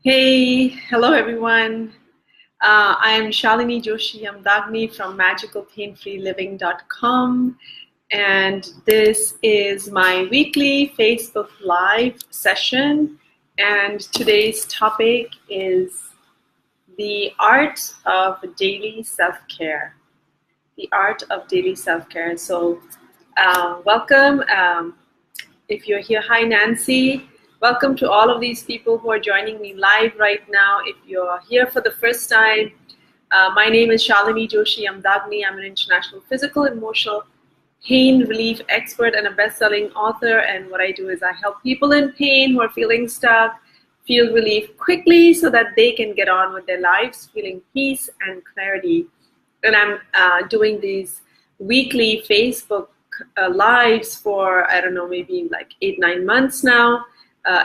Hey, hello everyone. I am Shalini Joshi Amdagni from magicalpainfreeliving.com, and this is my weekly Facebook Live session. And today's topic is the art of daily self-care. The art of daily self-care. So, welcome. If you're here, hi Nancy. Welcome to all of these people who are joining me live right now. If you're here for the first time, my name is Shalini Joshi Amdagni. I'm an international physical and emotional pain relief expert and a best-selling author. And what I do is I help people in pain who are feeling stuck feel relief quickly so that they can get on with their lives, feeling peace and clarity. And I'm doing these weekly Facebook lives for, I don't know, maybe like 8-9 months now.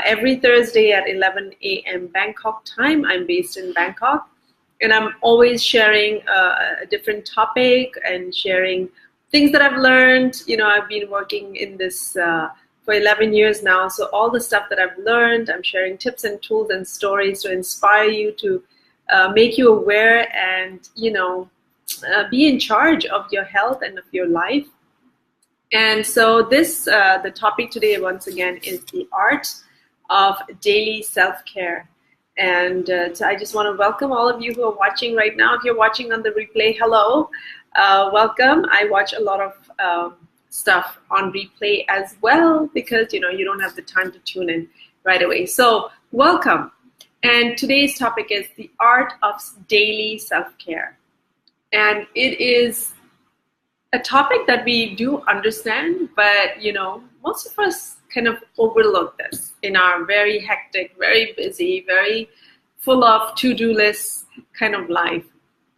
Every Thursday at 11 a.m. Bangkok time. I'm based in Bangkok, and I'm always sharing a different topic and sharing things that I've learned. I've been working in this for 11 years now, so all the stuff that I've learned, I'm sharing tips and tools and stories to inspire you, to make you aware and, be in charge of your health and of your life. And so the topic today, once again, is the art of daily self-care. And so I just want to welcome all of you who are watching right now. If you're watching on the replay, hello, welcome. I watch a lot of stuff on replay as well because, you don't have the time to tune in right away. So welcome. And today's topic is the art of daily self-care. And it is a topic that we do understand, but most of us kind of overlook this in our very hectic, very busy, very full of to-do lists kind of life.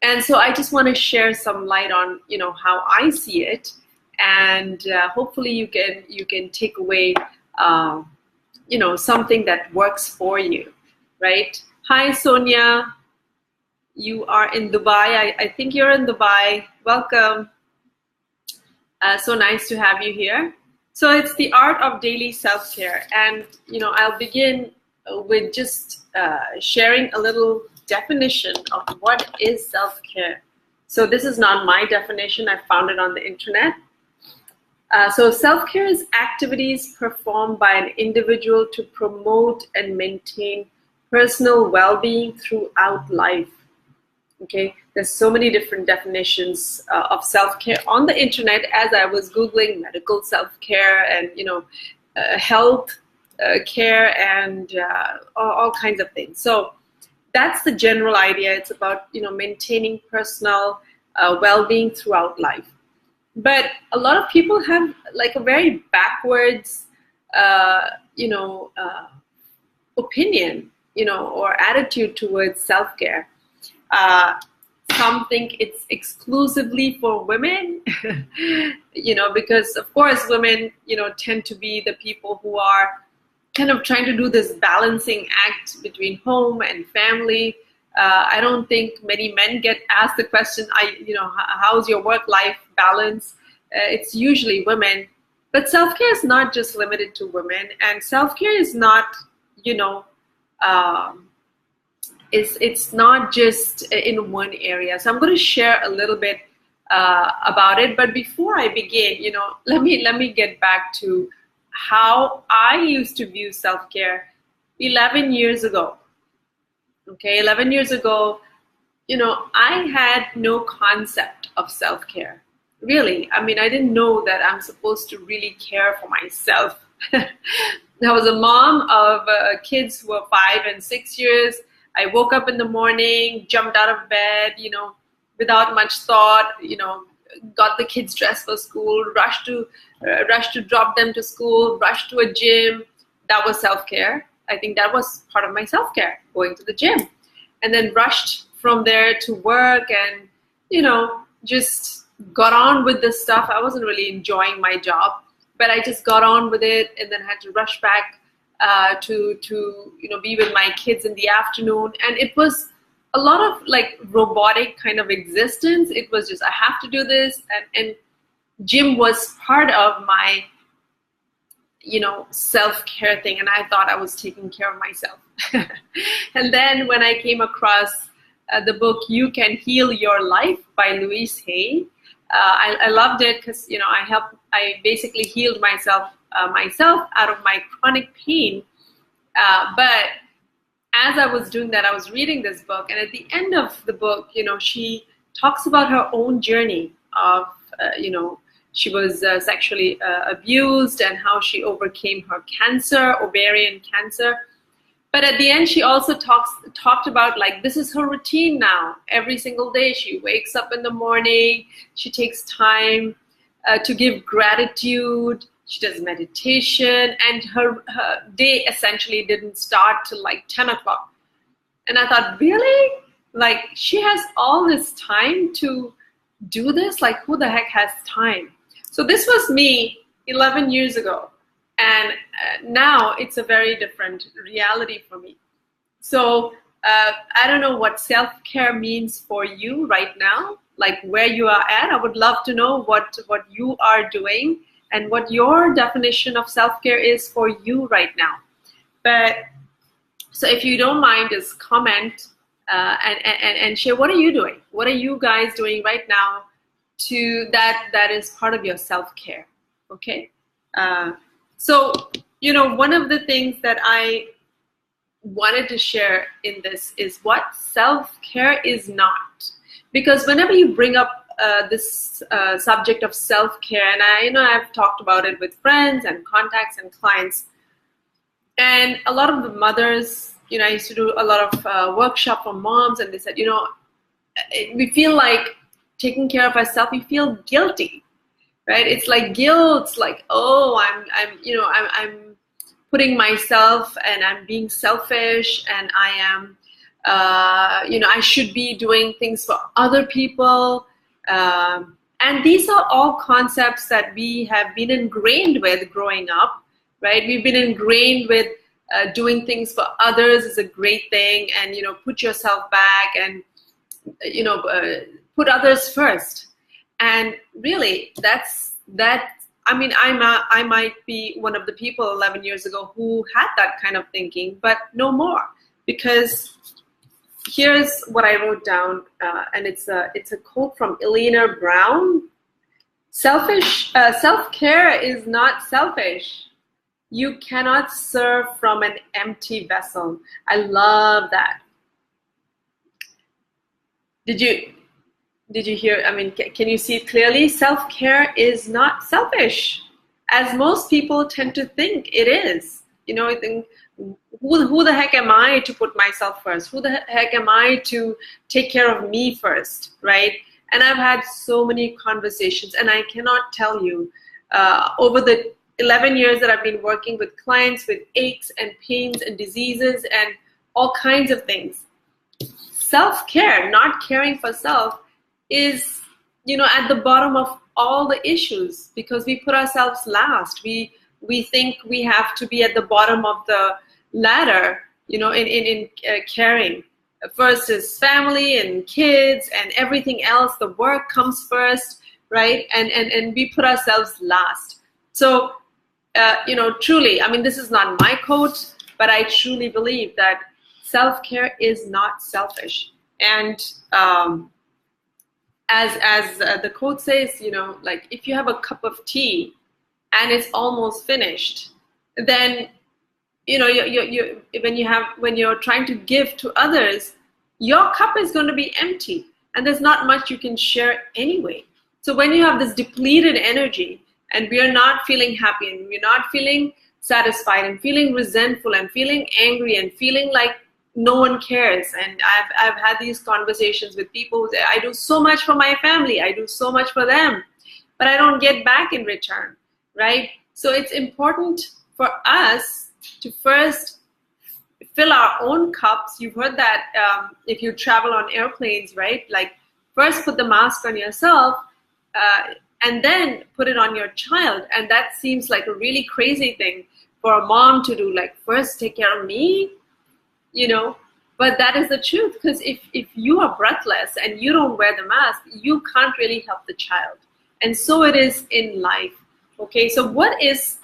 And so I just want to share some light on how I see it, and hopefully you can take away something that works for you, right? Hi Sonia, you are in Dubai. I think you're in Dubai. Welcome. So nice to have you here. So it's the art of daily self-care. And, I'll begin with just sharing a little definition of what is self-care. So this is not my definition. I found it on the internet. So self-care is activities performed by an individual to promote and maintain personal well-being throughout life. Okay, there's so many different definitions of self-care on the internet as I was Googling medical self-care and, health care and all kinds of things. So that's the general idea. It's about, maintaining personal well-being throughout life. But a lot of people have like a very backwards, opinion, or attitude towards self-care. Some think it's exclusively for women, because of course women, tend to be the people who are kind of trying to do this balancing act between home and family. I don't think many men get asked the question, how's your work-life balance? It's usually women. But self-care is not just limited to women, and self-care is not, it's not just in one area. So I'm going to share a little bit about it. But before I begin, let me get back to how I used to view self-care 11 years ago. Okay, 11 years ago, I had no concept of self-care. Really, I didn't know that I'm supposed to really care for myself. I was a mom of kids who were 5 and 6 years. I woke up in the morning, jumped out of bed, without much thought, got the kids dressed for school, rushed to drop them to school, rushed to a gym. That was self-care. I think that was part of my self-care, going to the gym. And then rushed from there to work and, just got on with this stuff. I wasn't really enjoying my job, but I just got on with it and then had to rush back to be with my kids in the afternoon. And it was a lot of like robotic kind of existence. It was just, I have to do this. And gym was part of my, self-care thing, and I thought I was taking care of myself. And then when I came across the book You Can Heal Your Life by Louise Hay, I loved it because I basically healed myself out of my chronic pain. But as I was doing that, I was reading this book, and at the end of the book, she talks about her own journey of she was sexually abused and how she overcame her cancer, ovarian cancer. But at the end, she also talked about, like, this is her routine now. Every single day, she wakes up in the morning, she takes time to give gratitude, she does meditation, and her day essentially didn't start till like 10 o'clock. And I thought, really? Like, she has all this time to do this? Like, who the heck has time? So this was me 11 years ago. And now it's a very different reality for me. So I don't know what self-care means for you right now, like where you are at. I would love to know what you are doing and what your definition of self-care is for you right now. But so if you don't mind, just comment and share, what are you doing? What are you guys doing right now to that is part of your self-care, okay? So, one of the things that I wanted to share in this is what self-care is not. Because whenever you bring up this subject of self-care, and I've talked about it with friends and contacts and clients, and a lot of the mothers, I used to do a lot of workshop for moms, and they said, we feel like taking care of ourselves, we feel guilty. Right? It's like guilt, like, oh, I'm putting myself, and I'm being selfish, and I am, I should be doing things for other people. And these are all concepts that we have been ingrained with growing up, right? We've been ingrained with doing things for others is a great thing, and, put yourself back, and, put others first. And really, I might be one of the people 11 years ago who had that kind of thinking, but no more. Because here's what I wrote down, and it's a quote from Eleanor Brown. Self-care is not selfish. You cannot serve from an empty vessel. I love that. Did you hear? Can you see it clearly? Self-care is not selfish, as most people tend to think it is. I think, who the heck am I to put myself first? Who the heck am I to take care of me first, right? And I've had so many conversations, and I cannot tell you, over the 11 years that I've been working with clients with aches and pains and diseases and all kinds of things, self-care, not caring for self, is at the bottom of all the issues, because we put ourselves last. We think we have to be at the bottom of the ladder, in caring. First is family and kids and everything else. The work comes first, right? And we put ourselves last. So truly, this is not my quote, but I truly believe that self-care is not selfish. And as the quote says, like, if you have a cup of tea and it's almost finished, then when you're trying to give to others, your cup is going to be empty, and there's not much you can share anyway. So when you have this depleted energy, and we are not feeling happy, and we're not feeling satisfied, and feeling resentful, and feeling angry, and feeling like no one cares. And I've had these conversations with people who say, I do so much for my family, I do so much for them, but I don't get back in return, right? So it's important for us to first fill our own cups. You've heard that if you travel on airplanes, right? Like, first put the mask on yourself, and then put it on your child. And that seems like a really crazy thing for a mom to do, like, first take care of me, but that is the truth, because if you are breathless and you don't wear the mask, you can't really help the child. And so it is in life. Okay, so what is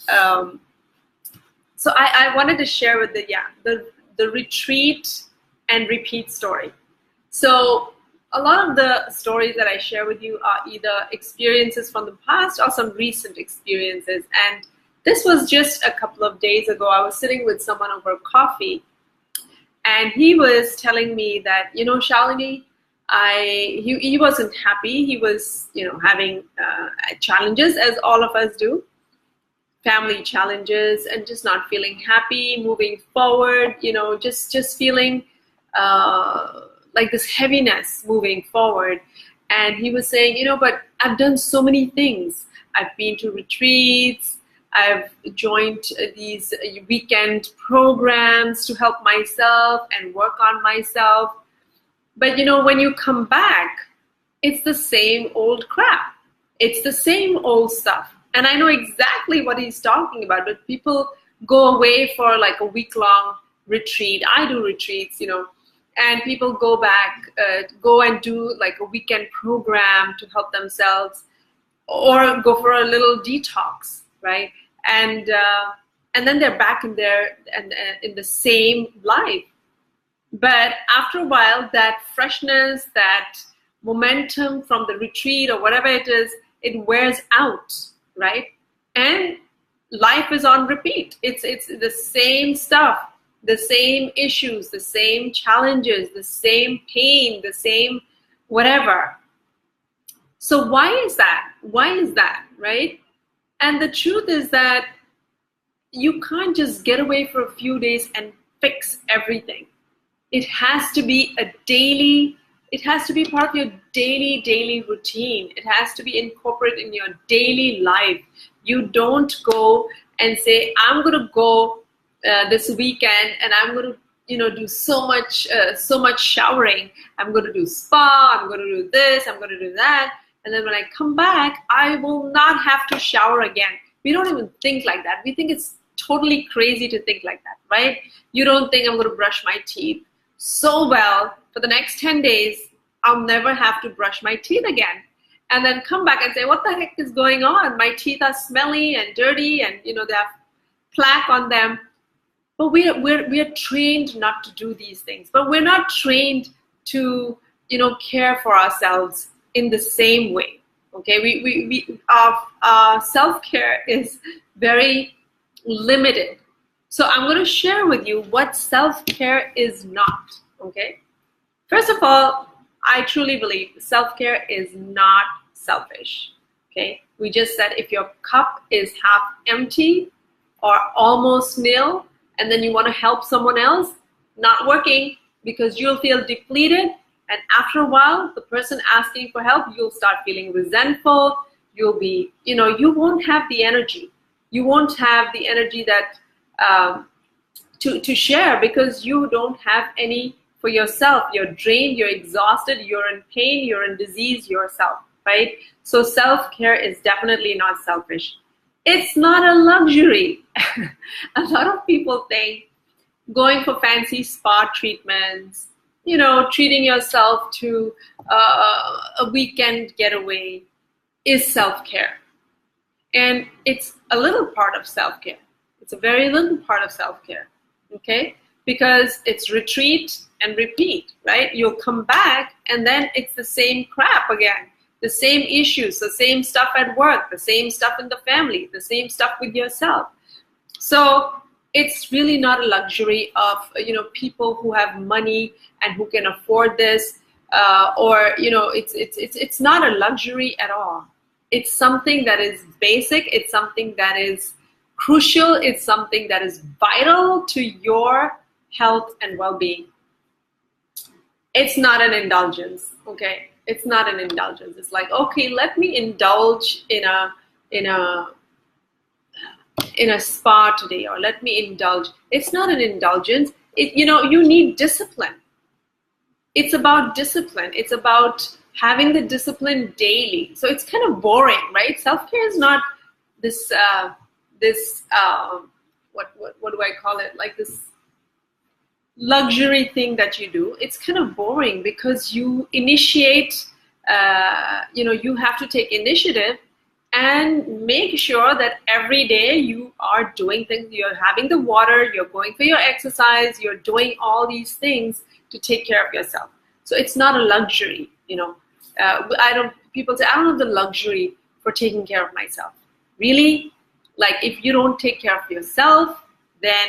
So I wanted to share with the retreat and repeat story. So a lot of the stories that I share with you are either experiences from the past or some recent experiences. And this was just a couple of days ago. I was sitting with someone over coffee, and he was telling me that, Shalini, he wasn't happy. He was, having challenges, as all of us do, family challenges, and just not feeling happy moving forward, just feeling like this heaviness moving forward. And he was saying, but I've done so many things. I've been to retreats, I've joined these weekend programs to help myself and work on myself. But when you come back, it's the same old crap. It's the same old stuff. And I know exactly what he's talking about, but people go away for like a week-long retreat. I do retreats, and people go back, go and do like a weekend program to help themselves, or go for a little detox, right? And then they're back in in the same life. But after a while, that freshness, that momentum from the retreat or whatever it is, it wears out, right? And life is on repeat. It's the same stuff, the same issues, the same challenges, the same pain, the same whatever. So why is that? Why is that, right? And the truth is that you can't just get away for a few days and fix everything. It has to be it has to be part of your daily routine. It has to be incorporated in your daily life. You don't go and say, I'm going to go this weekend and I'm going to, do so much showering. I'm going to do spa, I'm going to do this, I'm going to do that. And then when I come back, I will not have to shower again. We don't even think like that. We think it's totally crazy to think like that, right? You don't think I'm going to brush my teeth so well for the next 10 days, I'll never have to brush my teeth again. And then come back and say, what the heck is going on? My teeth are smelly and dirty and, they have plaque on them. But we're trained not to do these things. But we're not trained to, care for ourselves in the same way. Okay, our self-care is very limited. So I'm going to share with you what self-care is not, okay? First of all, I truly believe self-care is not selfish, okay? We just said if your cup is half empty or almost nil, and then you want to help someone else, not working, because you'll feel depleted, and after a while, the person asking for help, you'll start feeling resentful, you'll be, you won't have the energy. You won't have the energy that to share, because you don't have any for yourself. You're drained, you're exhausted, you're in pain, you're in disease yourself, right? So self-care is definitely not selfish. It's not a luxury. A lot of people think going for fancy spa treatments, treating yourself to a weekend getaway is self-care. And it's a little part of self-care. It's a very little part of self-care, okay? Because it's retreat and repeat, right? You'll come back and then it's the same crap again. The same issues, the same stuff at work, the same stuff in the family, the same stuff with yourself. So it's really not a luxury of, people who have money and who can afford this, it's not a luxury at all. It's something that is basic. It's something that is crucial. It's something that is vital to your health and well-being. It's not an indulgence, okay? It's not an indulgence. It's like, okay, let me indulge in a spa today, or let me indulge. It's not an indulgence. You need discipline. It's about discipline. It's about having the discipline daily. So it's kind of boring, right? Self-care is not this what do I call it? Like this luxury thing that you do. It's kind of boring because you initiate, you have to take initiative and make sure that every day you are doing things. You're having the water, you're going for your exercise, you're doing all these things to take care of yourself. So it's not a luxury, you know. People say, I don't have the luxury for taking care of myself. Really? Like, if you don't take care of yourself, then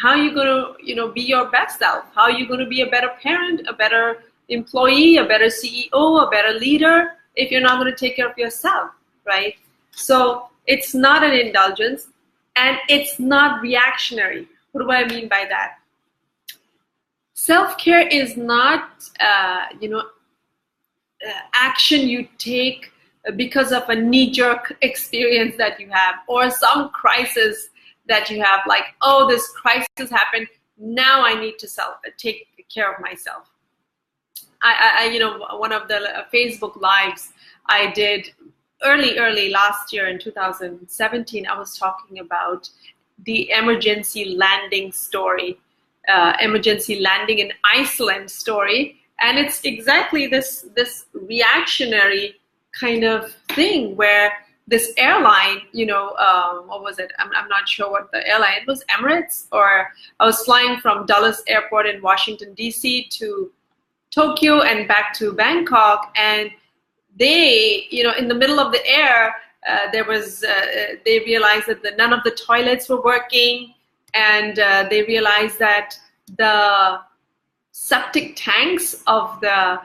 how are you going to, you know, be your best self? How are you going to be a better parent, a better employee, a better CEO, a better leader, if you're not going to take care of yourself, right? So it's not an indulgence, and it's not reactionary. What do I mean by that? Self-care is not, action you take because of a knee-jerk experience that you have, or some crisis that you have, like, oh, this crisis happened, now I need to take care of myself. One of the Facebook lives I did early last year in 2017, I was talking about the emergency landing story, emergency landing in Iceland story. And it's exactly this reactionary kind of thing where this airline, what was it? I'm not sure what the airline, it was Emirates, or I was flying from Dulles Airport in Washington, D.C. to Tokyo and back to Bangkok. And they, in the middle of the air, they realized that none of the toilets were working. And they realized that the septic tanks of the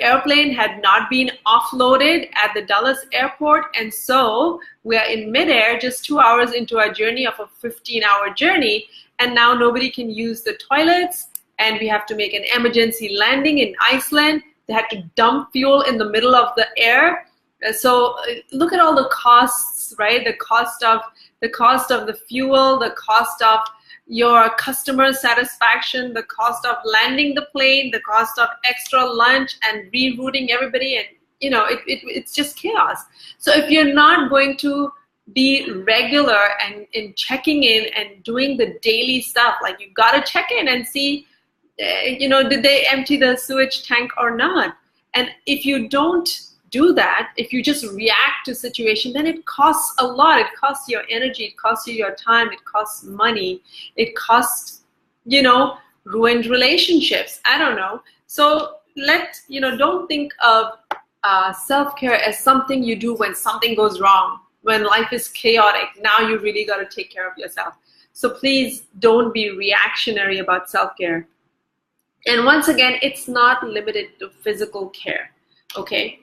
airplane had not been offloaded at the Dulles airport, and so we are in midair just 2 hours into our journey of a 15-hour journey, and now nobody can use the toilets, and we have to make an emergency landing in Iceland. They had to dump fuel in the middle of the air. So look at all the costs, right? The cost of the fuel, the cost of your customer satisfaction, the cost of landing the plane, the cost of extra lunch and rerouting everybody, and it's just chaos. So if you're not going to be regular and in checking in and doing the daily stuff, like you've got to check in and see, did they empty the sewage tank or not? And if you don't do that, if you just react to situation, then it costs a lot. It costs your energy, it costs you your time, it costs money, it costs, ruined relationships. I don't know. So don't think of self-care as something you do when something goes wrong, when life is chaotic. Now you really got to take care of yourself. So please don't be reactionary about self-care. And once again, it's not limited to physical care, okay?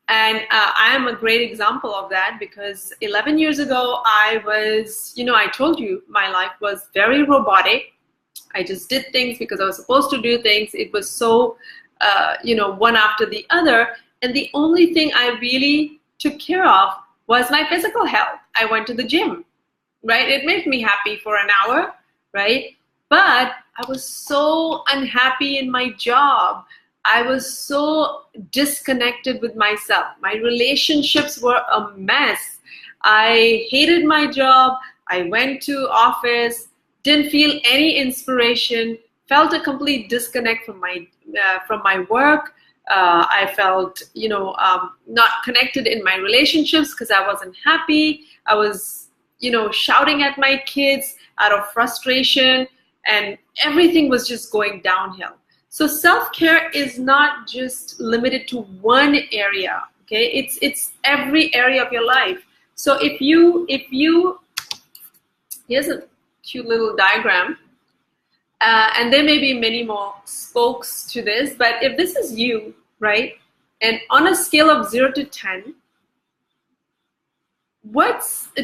And I am a great example of that, because 11 years ago, I was, I told you my life was very robotic. I just did things because I was supposed to do things. It was so, one after the other. And the only thing I really took care of was my physical health. I went to the gym, right? It made me happy for an hour, right? But I was so unhappy in my job. I was so disconnected with myself. My relationships were a mess. I hated my job. I went to office, didn't feel any inspiration, felt a complete disconnect from my work. I felt, not connected in my relationships because I wasn't happy. I was, shouting at my kids out of frustration, and everything was just going downhill. So self-care is not just limited to one area, okay? It's every area of your life. So if you here's a cute little diagram, and there may be many more spokes to this, but if this is you, right? And on a scale of 0 to 10,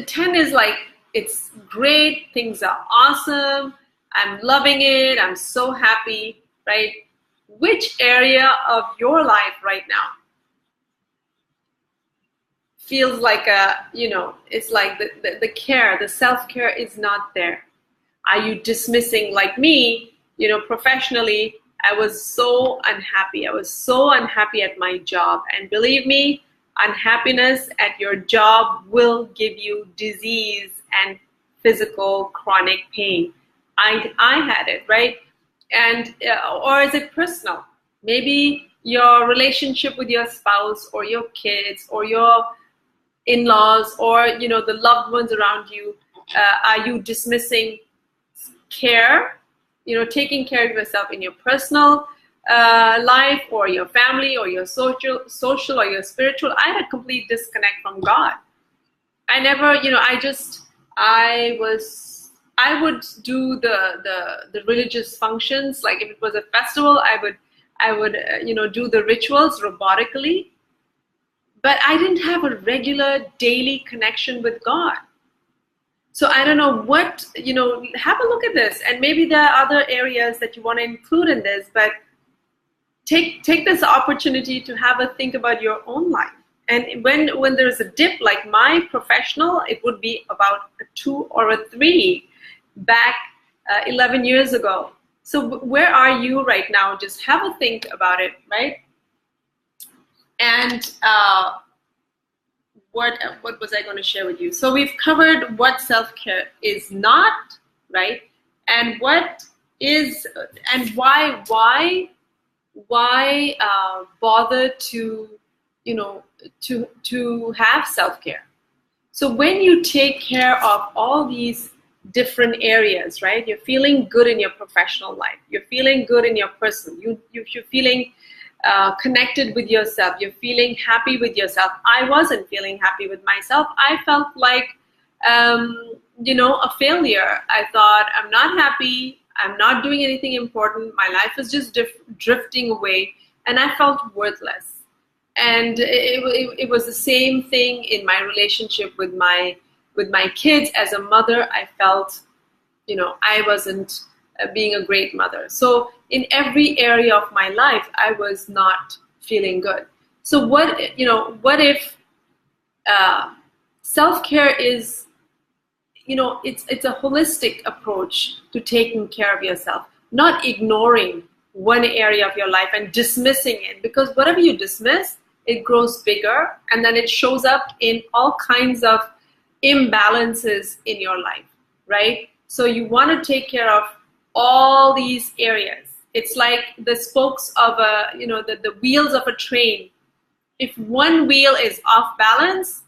10 is like, it's great, things are awesome, I'm loving it, I'm so happy, right? Which area of your life right now feels like it's like the care, the self-care is not there? Are you dismissing, like me, professionally, I was so unhappy. I was so unhappy at my job. And believe me, unhappiness at your job will give you disease and physical chronic pain. I had it, right? And or is it personal? Maybe your relationship with your spouse or your kids or your in-laws or, the loved ones around you? Are you dismissing care, taking care of yourself in your personal life or your family or your social or your spiritual? I had a complete disconnect from God. I never, I would do the religious functions. Like if it was a festival, I would do the rituals robotically, but I didn't have a regular daily connection with God. So I don't know what, have a look at this, and maybe there are other areas that you want to include in this, but take this opportunity to have a think about your own life. And when there's a dip, like my professional, it would be about a 2 or a 3 back 11 years ago. So where are you right now? Just have a think about it, right? And what was I going to share with you? So we've covered what self-care is not, right? And what is, and why bother to, to have self-care. So when you take care of all these different areas, right? You're feeling good in your professional life. You're feeling good in your personal. You're feeling connected with yourself. You're feeling happy with yourself. I wasn't feeling happy with myself. I felt like, a failure. I thought, I'm not happy. I'm not doing anything important. My life is just drifting away, and I felt worthless. And it was the same thing in my relationship with my kids. As a mother, I felt, I wasn't being a great mother. So in every area of my life, I was not feeling good. So what if self-care is, it's a holistic approach to taking care of yourself, not ignoring one area of your life and dismissing it, because whatever you dismiss, it grows bigger, and then it shows up in all kinds of imbalances in your life, right? So you want to take care of all these areas. It's like the spokes of the wheels of a train. If one wheel is off balance,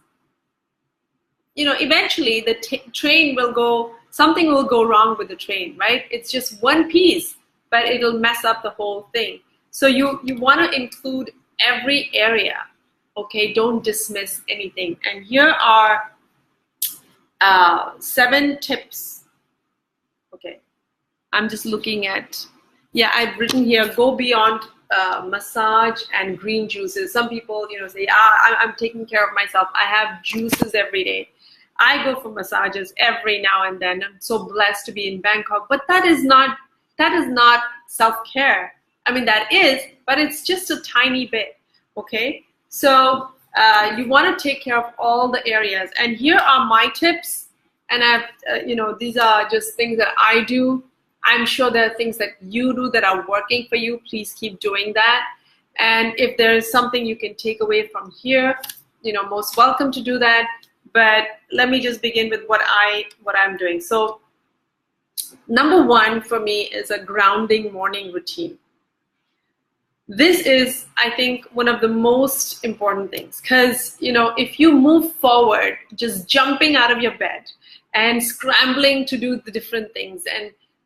eventually the train will go, something will go wrong with the train, right? It's just one piece, but it'll mess up the whole thing. So you want to include every area, okay? Don't dismiss anything. And here are 7 tips. Okay, I'm just looking at, I've written here, go beyond massage and green juices. Some people, say, I'm taking care of myself. I have juices every day. I go for massages every now and then. I'm so blessed to be in Bangkok, but that is not self-care. I mean, that is, but it's just a tiny bit, okay? So you want to take care of all the areas. And here are my tips. And I've, these are just things that I do. I'm sure there are things that you do that are working for you. Please keep doing that. And if there is something you can take away from here, most welcome to do that. But let me just begin with what I'm doing. So number 1 for me is a grounding morning routine. This is, I think, one of the most important things, because, if you move forward, just jumping out of your bed and scrambling to do the different things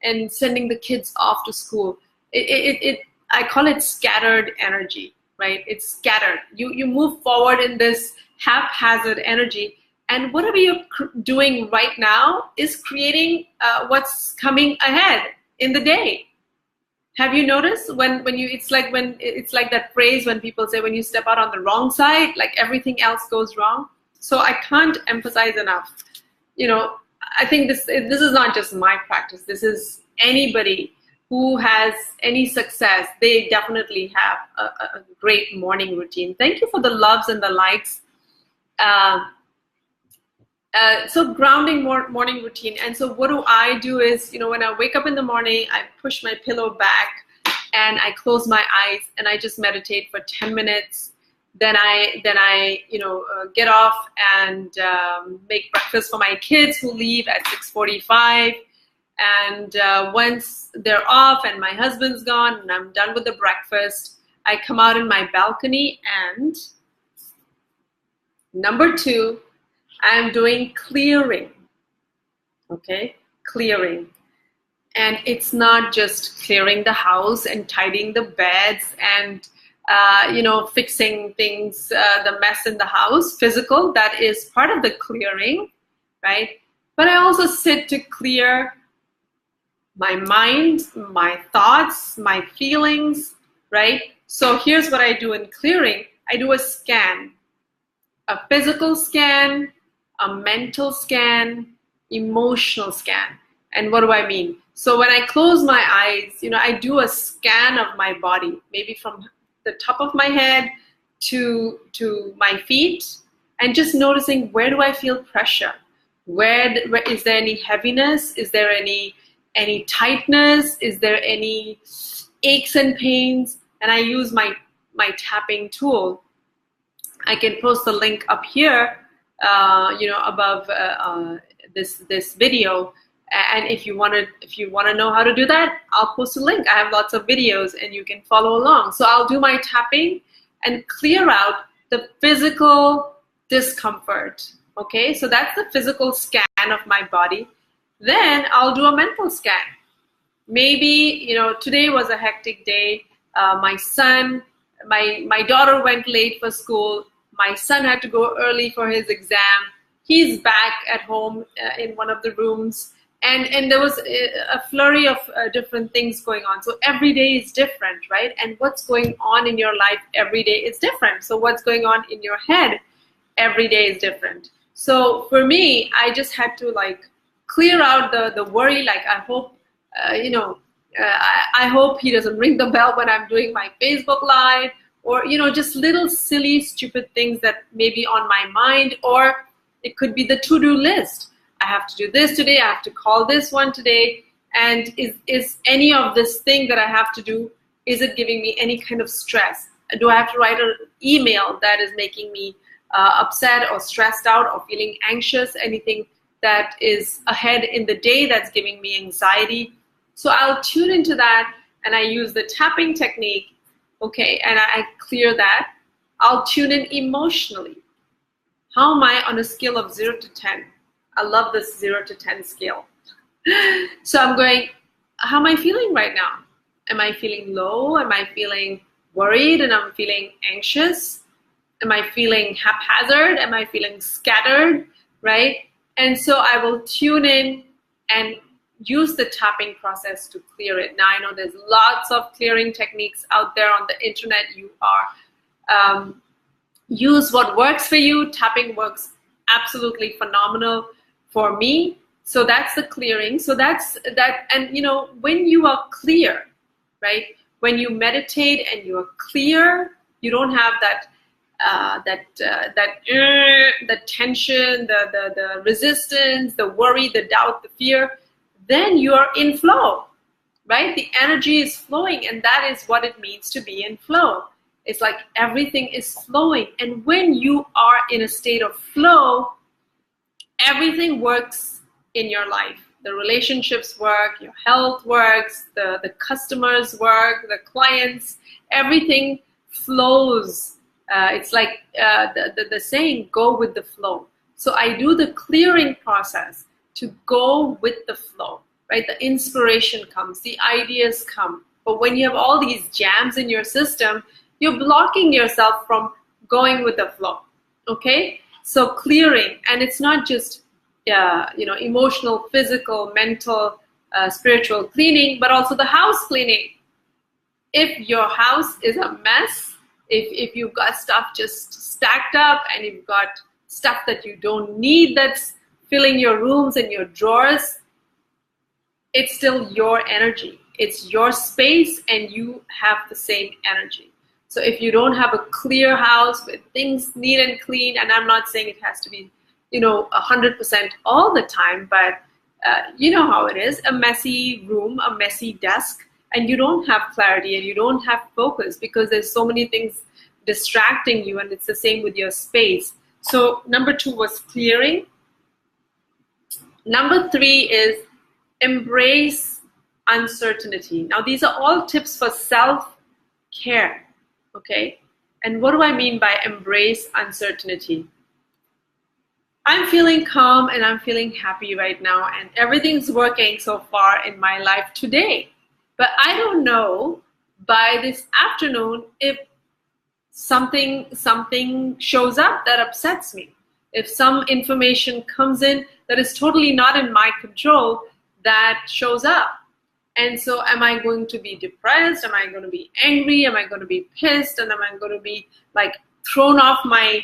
and sending the kids off to school, I call it scattered energy, right? It's scattered. You move forward in this haphazard energy, and whatever you're doing right now is creating what's coming ahead in the day. Have you noticed when you, it's like that phrase when people say, when you step out on the wrong side, like everything else goes wrong. So I can't emphasize enough. I think this is not just my practice. This is anybody who has any success. They definitely have a great morning routine. Thank you for the loves and the likes. So grounding morning routine. And so what do I do is, when I wake up in the morning, I push my pillow back and I close my eyes and I just meditate for 10 minutes. Then I get off and make breakfast for my kids who leave at 6:45. And once they're off and my husband's gone and I'm done with the breakfast, I come out in my balcony and Number two, I'm doing clearing. Okay, clearing. And it's not just clearing the house and tidying the beds and fixing things, the mess in the house, physical, that is part of the clearing, right? But I also sit to clear my mind, my thoughts, my feelings, right? So here's what I do in clearing. I do a scan, a physical scan, a mental scan, emotional scan. And what do I mean? So when I close my eyes, I do a scan of my body, maybe from the top of my head to my feet, and just noticing, where do I feel pressure? Where is there any heaviness? Is there any tightness? Is there any aches and pains? And I use my tapping tool. I can post the link up here, above this video. And if you want to know how to do that, I'll post a link. I have lots of videos, and you can follow along. So I'll do my tapping and clear out the physical discomfort. Okay, so that's the physical scan of my body. Then I'll do a mental scan. Maybe today was a hectic day. My daughter went late for school. My son had to go early for his exam. He's back at home in one of the rooms. And there was a flurry of different things going on. So every day is different, right? And what's going on in your life every day is different. So what's going on in your head every day is different. So for me, I just had to clear out the worry. I hope, I hope he doesn't ring the bell when I'm doing my Facebook Live, or, just little silly, stupid things that may be on my mind, or it could be the to-do list. I have to do this today, I have to call this one today, and is any of this thing that I have to do, is it giving me any kind of stress? Do I have to write an email that is making me upset or stressed out or feeling anxious? Anything that is ahead in the day that's giving me anxiety? So I'll tune into that, and I use the tapping technique, okay, and I clear that. I'll tune in emotionally. How am I on a scale of 0 to 10? I love this 0 to 10 scale. So I'm going, how am I feeling right now? Am I feeling low? Am I feeling worried and I'm feeling anxious? Am I feeling haphazard? Am I feeling scattered, right? And so I will tune in and use the tapping process to clear it. Now I know there's lots of clearing techniques out there on the internet. You are, use what works for you. Tapping works absolutely phenomenal for me. So that's the clearing. So that's that. And when you are clear, right? When you meditate and you are clear, you don't have that the tension, the resistance, the worry, the doubt, the fear. Then you are in flow, right? The energy is flowing, and that is what it means to be in flow. It's like everything is flowing. And when you are in a state of flow, everything works in your life. The relationships work, your health works, the customers work, the clients, everything flows. It's like the saying, go with the flow. So I do the clearing process to go with the flow, right? The inspiration comes, the ideas come. But when you have all these jams in your system, you're blocking yourself from going with the flow, okay? So clearing, and it's not just emotional, physical, mental, spiritual cleaning, but also the house cleaning. If your house is a mess, if you've got stuff just stacked up and you've got stuff that you don't need that's filling your rooms and your drawers, it's still your energy. It's your space and you have the same energy. So if you don't have a clear house with things neat and clean, and I'm not saying it has to be 100% all the time, but you know how it is, a messy room, a messy desk, and you don't have clarity and you don't have focus because there's so many things distracting you, and it's the same with your space. So number 2 was clearing. Number 3 is embrace uncertainty. Now these are all tips for self-care, okay? And what do I mean by embrace uncertainty? I'm feeling calm and I'm feeling happy right now, and everything's working so far in my life today. But I don't know by this afternoon if something shows up that upsets me. If some information comes in that is totally not in my control, that shows up. And so am I going to be depressed? Am I going to be angry? Am I going to be pissed? And am I going to be like thrown off my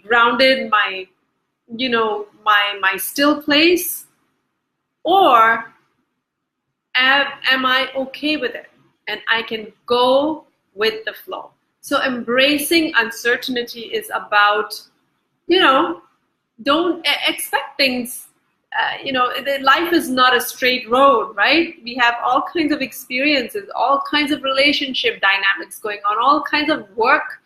grounded, my my still place? Or am I okay with it and I can go with the flow? So embracing uncertainty is about, don't expect things. Life is not a straight road, right? We have all kinds of experiences, all kinds of relationship dynamics going on, all kinds of work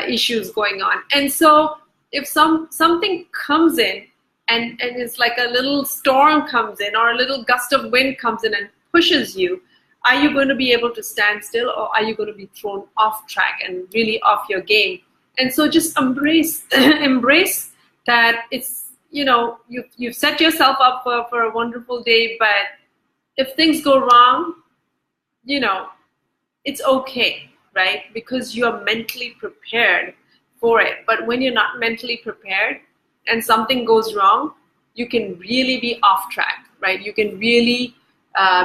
issues going on. And so if something comes in and it's like a little storm comes in or a little gust of wind comes in and pushes you, are you going to be able to stand still, or are you going to be thrown off track and really off your game? And so just embrace embrace that it's, you've set yourself up for a wonderful day, but if things go wrong, it's okay, right? Because you're mentally prepared for it. But when you're not mentally prepared and something goes wrong, you can really be off track, right? You can really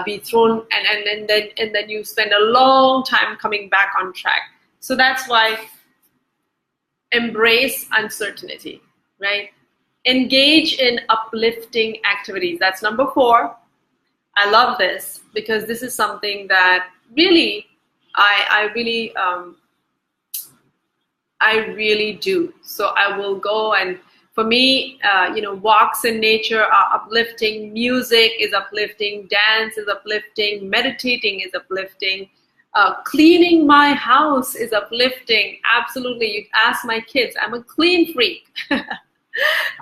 be thrown, and then you spend a long time coming back on track. So that's why embrace uncertainty, right? Engage in uplifting activities. That's number 4. I love this because this is something that really I really do. So I will go, and for me, walks in nature are uplifting. Music is uplifting. Dance is uplifting. Meditating is uplifting. Cleaning my house is uplifting. Absolutely. You ask my kids, I'm a clean freak.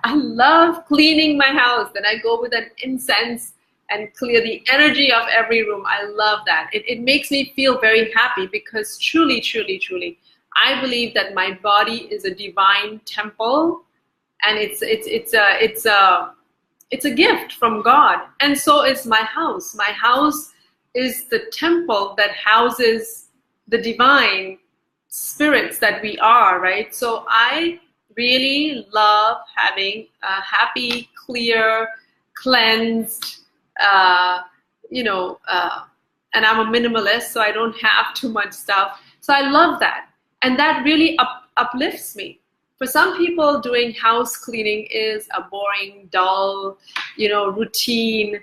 I love cleaning my house. Then I go with an incense and clear the energy of every room. I love that. It makes me feel very happy because truly, truly, truly, I believe that my body is a divine temple, and it's a gift from God. And so is my house. My house is the temple that houses the divine spirits that we are, right? So I really love having a happy, clear, cleansed, and I'm a minimalist, so I don't have too much stuff. So I love that. And that really uplifts me. For some people, doing house cleaning is a boring, dull, routine,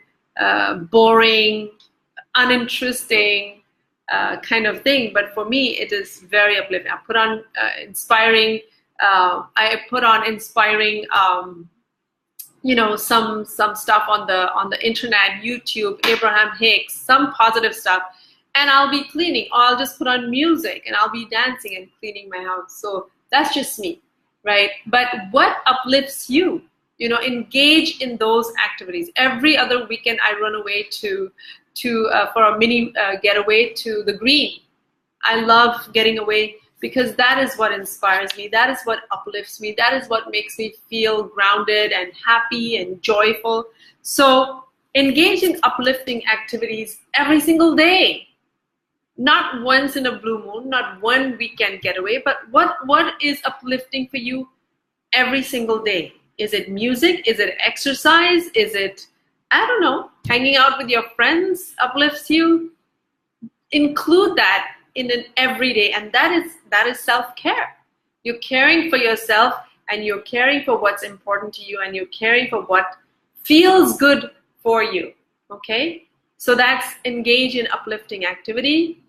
boring, uninteresting kind of thing. But for me, it is very uplifting. I put on inspiring some stuff on the internet, YouTube, Abraham Hicks, some positive stuff, and I'll be cleaning, or I'll just put on music and I'll be dancing and cleaning my house. So that's just me, right? But what uplifts you? Engage in those activities. Every other weekend, I run away for a mini getaway to the green. I love getting away because that is what inspires me. That is what uplifts me. That is what makes me feel grounded and happy and joyful. So engage in uplifting activities every single day. Not once in a blue moon, not one weekend getaway, but what is uplifting for you every single day? Is it music? Is it exercise? Is it, I don't know, hanging out with your friends uplifts you? Include that in an everyday, and that is self-care. You're caring for yourself, and you're caring for what's important to you, and you're caring for what feels good for you. Okay? So that's engage in uplifting activity.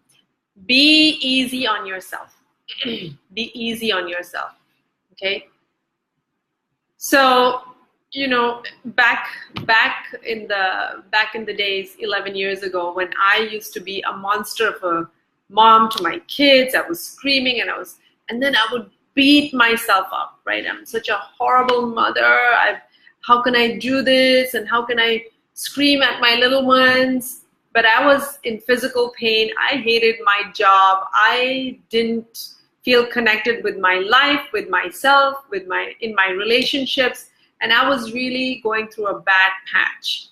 Be easy on yourself. Be easy on yourself. Okay? So, back in the days, 11 years ago, when I used to be a monster of a mom to my kids, I was screaming and then I would beat myself up, right? I'm such a horrible mother. How can I do this? And how can I scream at my little ones? But I was in physical pain. I hated my job. I didn't feel connected with my life, with myself, in my relationships. and I was really going through a bad patch.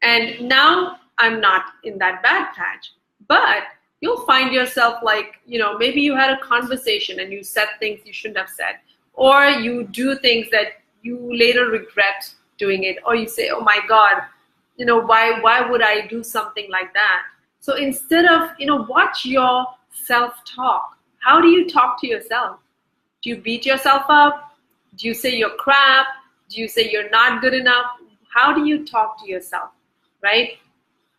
And now I'm not in that bad patch, but you'll find yourself like, maybe you had a conversation and you said things you shouldn't have said, or you do things that you later regret doing it, or you say, oh my God, why would I do something like that? So instead of, watch your self-talk. How do you talk to yourself? Do you beat yourself up? Do you say you're crap? Do you say you're not good enough? How do you talk to yourself, right?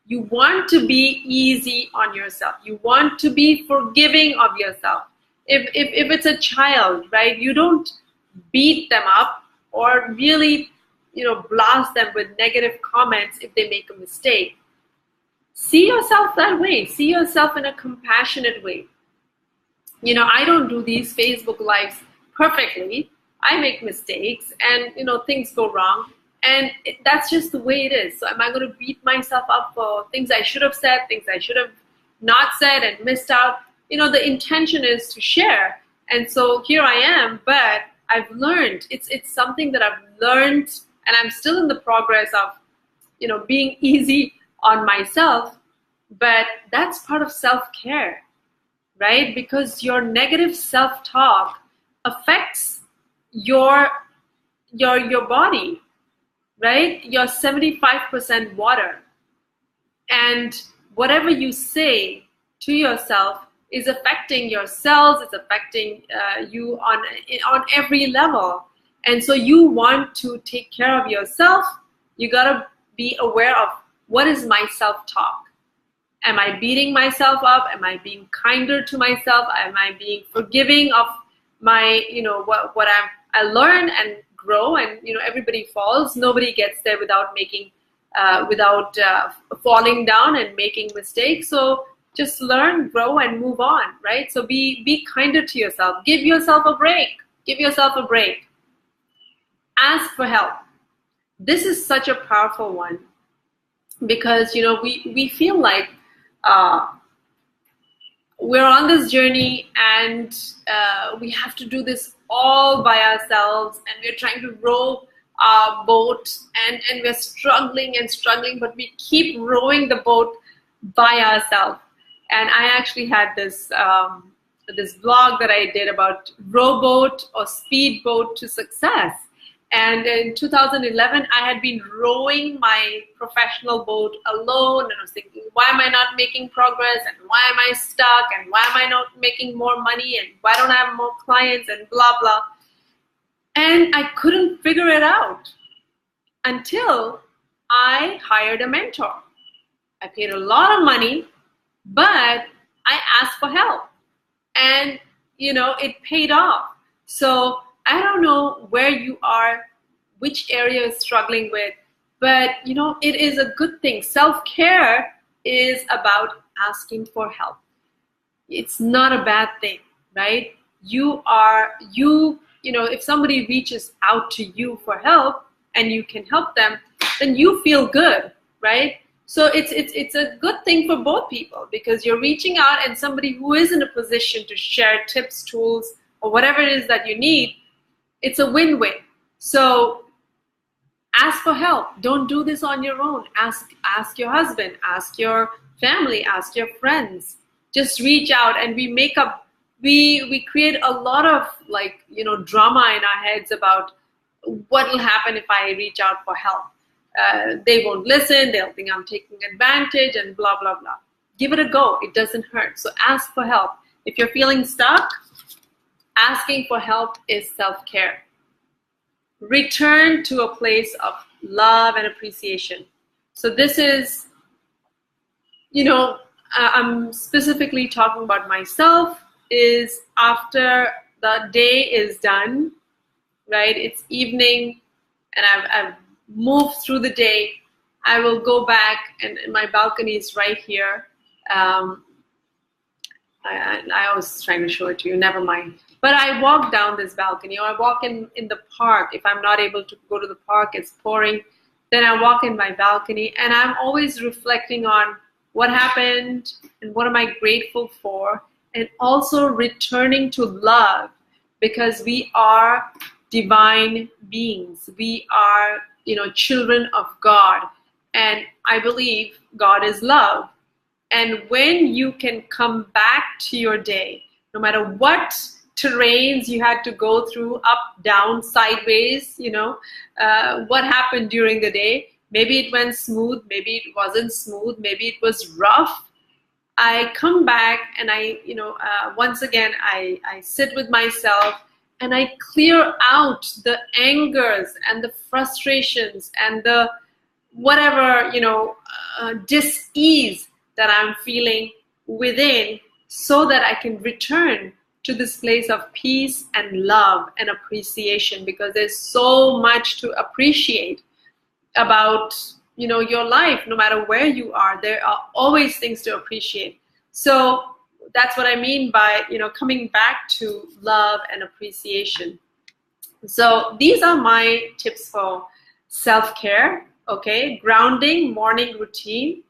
You want to be easy on yourself. You want to be forgiving of yourself. If it's a child, right, you don't beat them up or really, blast them with negative comments if they make a mistake. See yourself that way. See yourself in a compassionate way. I don't do these Facebook Lives perfectly. I make mistakes and, things go wrong. And that's just the way it is. So am I going to beat myself up for things I should have said, things I should have not said and missed out? The intention is to share. And so here I am, but I've learned. It's something that I've learned, and I'm still in the progress of, being easy on myself. But that's part of self-care, right? Because your negative self-talk affects your body, right? You're 75% water. And whatever you say to yourself is affecting your cells, it's affecting you on every level. And so you want to take care of yourself. You gotta be aware of, what is my self-talk? Am I beating myself up? Am I being kinder to myself? Am I being forgiving of my, what I learn and grow? And everybody falls. Nobody gets there without falling down and making mistakes. So just learn, grow, and move on, right? So be kinder to yourself. Give yourself a break. Give yourself a break. Ask for help. This is such a powerful one, because we feel like we're on this journey and we have to do this all by ourselves, and we're trying to row our boat and we're struggling, but we keep rowing the boat by ourselves. And I actually had this blog that I did about rowboat or speedboat to success. And in 2011, I had been rowing my professional boat alone, and I was thinking, why am I not making progress, and why am I stuck, and why am I not making more money, and why don't I have more clients, and blah, blah. And I couldn't figure it out until I hired a mentor. I paid a lot of money, but I asked for help, and it paid off. So I don't know where you are, which area you're struggling with, but it is a good thing. Self-care is about asking for help. It's not a bad thing, right? If somebody reaches out to you for help and you can help them, then you feel good, right? So it's a good thing for both people, because you're reaching out, and somebody who is in a position to share tips, tools, or whatever it is that you need, it's a win-win. So ask for help. Don't do this on your own. Ask your husband, ask your family, ask your friends. Just reach out, and we create a lot of drama in our heads about what will happen if I reach out for help. They won't listen, they'll think I'm taking advantage, and blah, blah, blah. Give it a go. It doesn't hurt. So ask for help. If you're feeling stuck, asking for help is self-care. Return to a place of love and appreciation. So this is, I'm specifically talking about myself, is after the day is done, right? It's evening, and I've moved through the day. I will go back, and my balcony is right here. I was trying to show it to you, never mind. But I walk down this balcony, or I walk in the park. If I'm not able to go to the park, it's pouring, then I walk in my balcony, and I'm always reflecting on what happened and what am I grateful for, and also returning to love, because we are divine beings. We are, children of God. And I believe God is love. And when you can come back to your day, no matter what terrains you had to go through, up, down, sideways, what happened during the day, maybe it went smooth, maybe it wasn't smooth, maybe it was rough. I come back and once again, I sit with myself and I clear out the angers and the frustrations and the whatever, dis-ease that I'm feeling within, so that I can return to this place of peace and love and appreciation, because there's so much to appreciate about your life. No matter where you are, there are always things to appreciate. So that's what I mean by coming back to love and appreciation. So these are my tips for self-care. Okay, grounding, morning routine,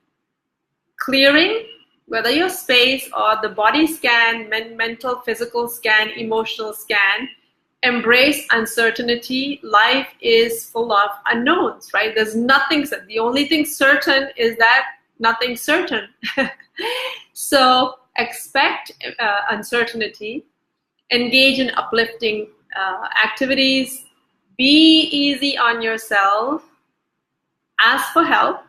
clearing, whether your space or the body scan, mental, physical scan, emotional scan. Embrace uncertainty. Life is full of unknowns, right? There's nothing certain. The only thing certain is that nothing's certain. So expect uncertainty. Engage in uplifting activities. Be easy on yourself. Ask for help.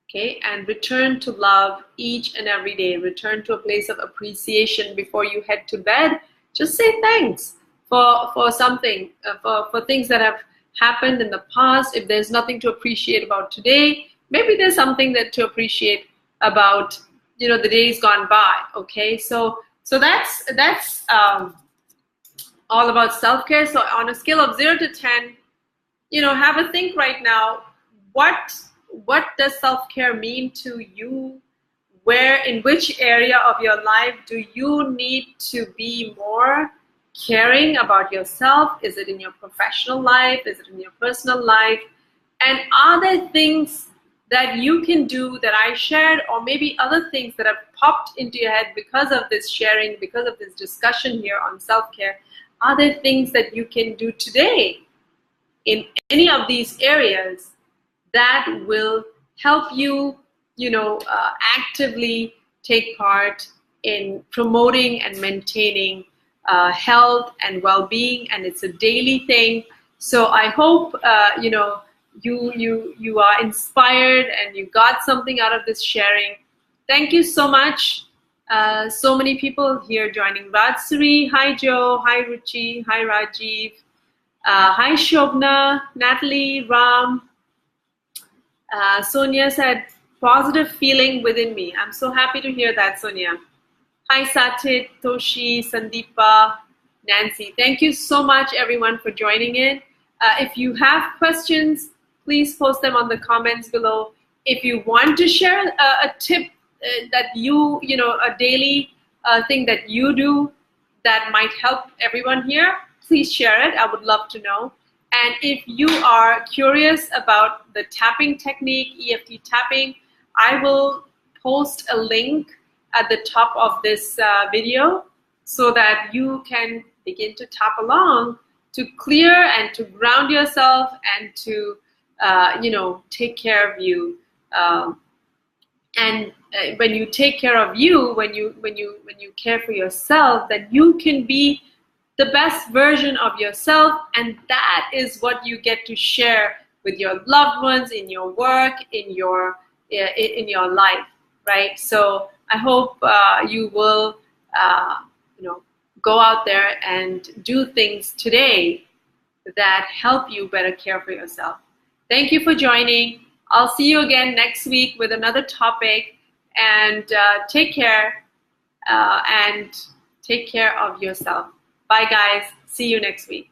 Okay, and return to love each and every day. Return to a place of appreciation before you head to bed. Just say thanks for something, for things that have happened in the past. If there's nothing to appreciate about today, maybe there's something that to appreciate about the days gone by. Okay, so that's all about self-care. So on a scale of 0 to 10, have a think right now. What does self-care mean to you? In which area of your life do you need to be more caring about yourself? Is it in your professional life? Is it in your personal life? And are there things that you can do that I shared, or maybe other things that have popped into your head because of this sharing, because of this discussion here on self-care? Are there things that you can do today in any of these areas that will help you, actively take part in promoting and maintaining health and well-being? And it's a daily thing. So I hope you are inspired and you got something out of this sharing. Thank you so much. So many people here joining. Rajsuri, hi Joe, hi Ruchi, hi Rajiv, hi Shobna, Natalie, Ram. Sonia said, positive feeling within me. I'm so happy to hear that, Sonia. Hi Satit, Toshi, Sandeepa, Nancy. Thank you so much, everyone, for joining in. If you have questions, please post them on the comments below. If you want to share a tip that a daily thing that you do that might help everyone here, please share it. I would love to know. And if you are curious about the tapping technique, EFT tapping, I will post a link at the top of this video so that you can begin to tap along to clear and to ground yourself and to take care of you. And when you take care of you, when you care for yourself, then you can be the best version of yourself, and that is what you get to share with your loved ones, in your work, in your life, right? So I hope you will go out there and do things today that help you better care for yourself. Thank you for joining. I'll see you again next week with another topic, and take care of yourself. Bye guys, see you next week.